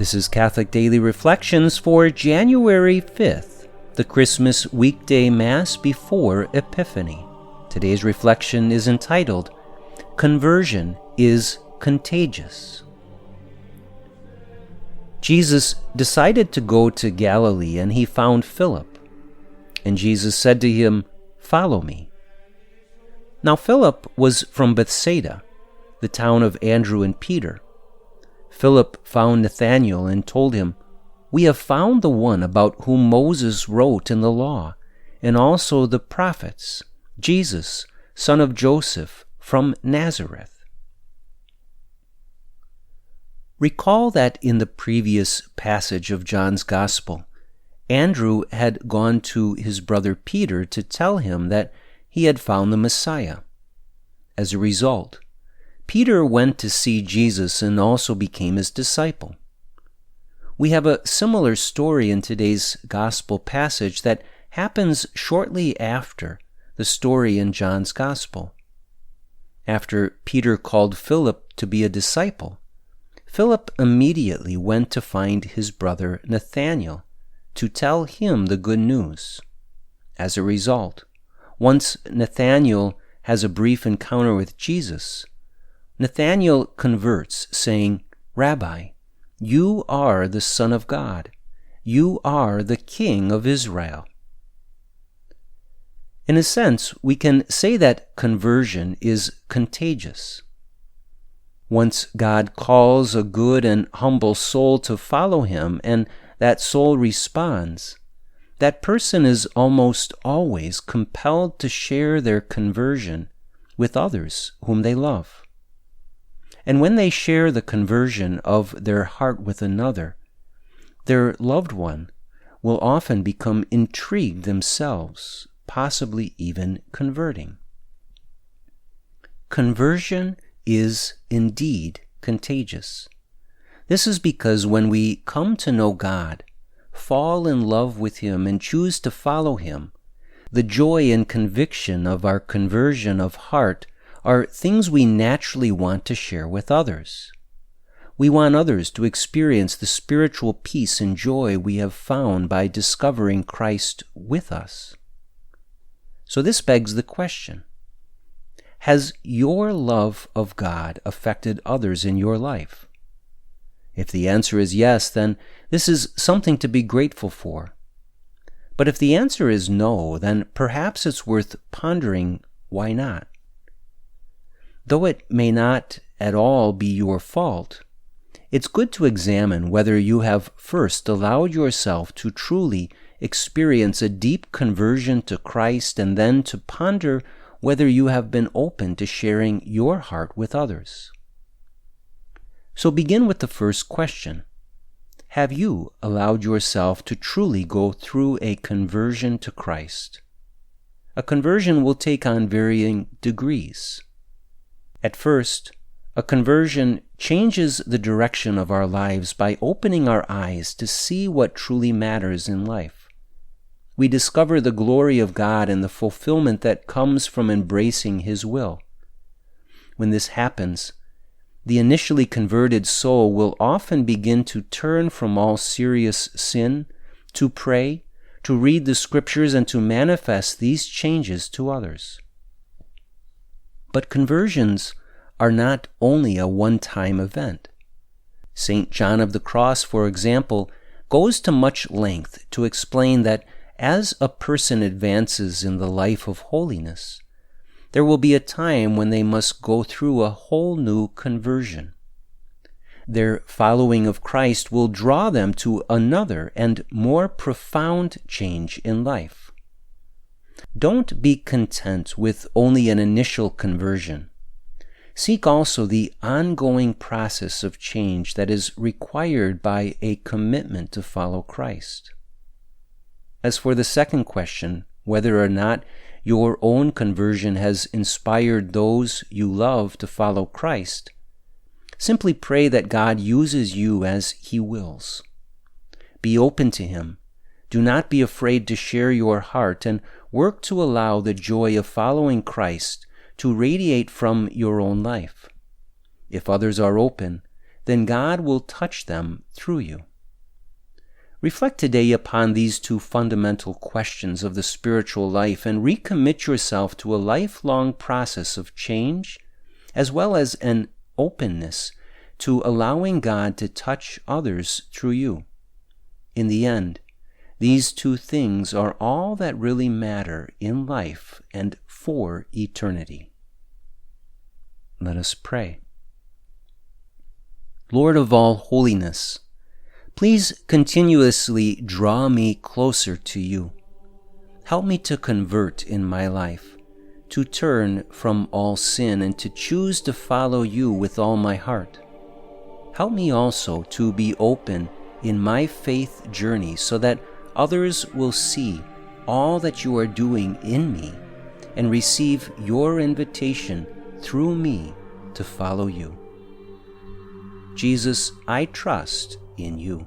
This is Catholic Daily Reflections for January 5th, the Christmas weekday Mass before Epiphany. Today's reflection is entitled, Conversion is Contagious. Jesus decided to go to Galilee, and he found Philip. And Jesus said to him, "Follow me." Now Philip was from Bethsaida, the town of Andrew and Peter. Philip found Nathanael and told him, "We have found the one about whom Moses wrote in the law, and also the prophets, Jesus, son of Joseph, from Nazareth." Recall that in the previous passage of John's Gospel, Andrew had gone to his brother Peter to tell him that he had found the Messiah. As a result, Peter went to see Jesus and also became his disciple. We have a similar story in today's Gospel passage that happens shortly after the story in John's Gospel. After Peter called Philip to be a disciple, Philip immediately went to find his brother Nathanael to tell him the good news. As a result, once Nathanael has a brief encounter with Jesus, Nathanael converts, saying, "Rabbi, you are the Son of God. You are the King of Israel." In a sense, we can say that conversion is contagious. Once God calls a good and humble soul to follow him, and that soul responds, that person is almost always compelled to share their conversion with others whom they love. And when they share the conversion of their heart with another, their loved one will often become intrigued themselves, possibly even converting. Conversion is indeed contagious. This is because when we come to know God, fall in love with him, and choose to follow him, the joy and conviction of our conversion of heart are things we naturally want to share with others. We want others to experience the spiritual peace and joy we have found by discovering Christ with us. So this begs the question, has your love of God affected others in your life? If the answer is yes, then this is something to be grateful for. But if the answer is no, then perhaps it's worth pondering why not. Though it may not at all be your fault, it's good to examine whether you have first allowed yourself to truly experience a deep conversion to Christ, and then to ponder whether you have been open to sharing your heart with others. So begin with the first question. Have you allowed yourself to truly go through a conversion to Christ? A conversion will take on varying degrees. At first, a conversion changes the direction of our lives by opening our eyes to see what truly matters in life. We discover the glory of God and the fulfillment that comes from embracing his will. When this happens, the initially converted soul will often begin to turn from all serious sin, to pray, to read the scriptures, and to manifest these changes to others. But conversions are not only a one-time event. St. John of the Cross, for example, goes to much length to explain that as a person advances in the life of holiness, there will be a time when they must go through a whole new conversion. Their following of Christ will draw them to another and more profound change in life. Don't be content with only an initial conversion. Seek also the ongoing process of change that is required by a commitment to follow Christ. As for the second question, whether or not your own conversion has inspired those you love to follow Christ, simply pray that God uses you as he wills. Be open to him. Do not be afraid to share your heart, and work to allow the joy of following Christ to radiate from your own life. If others are open, then God will touch them through you. Reflect today upon these two fundamental questions of the spiritual life and recommit yourself to a lifelong process of change, as well as an openness to allowing God to touch others through you. In the end, these two things are all that really matter in life and for eternity. Let us pray. Lord of all holiness, please continuously draw me closer to you. Help me to convert in my life, to turn from all sin and to choose to follow you with all my heart. Help me also to be open in my faith journey so that others will see all that you are doing in me and receive your invitation through me to follow you. Jesus, I trust in you.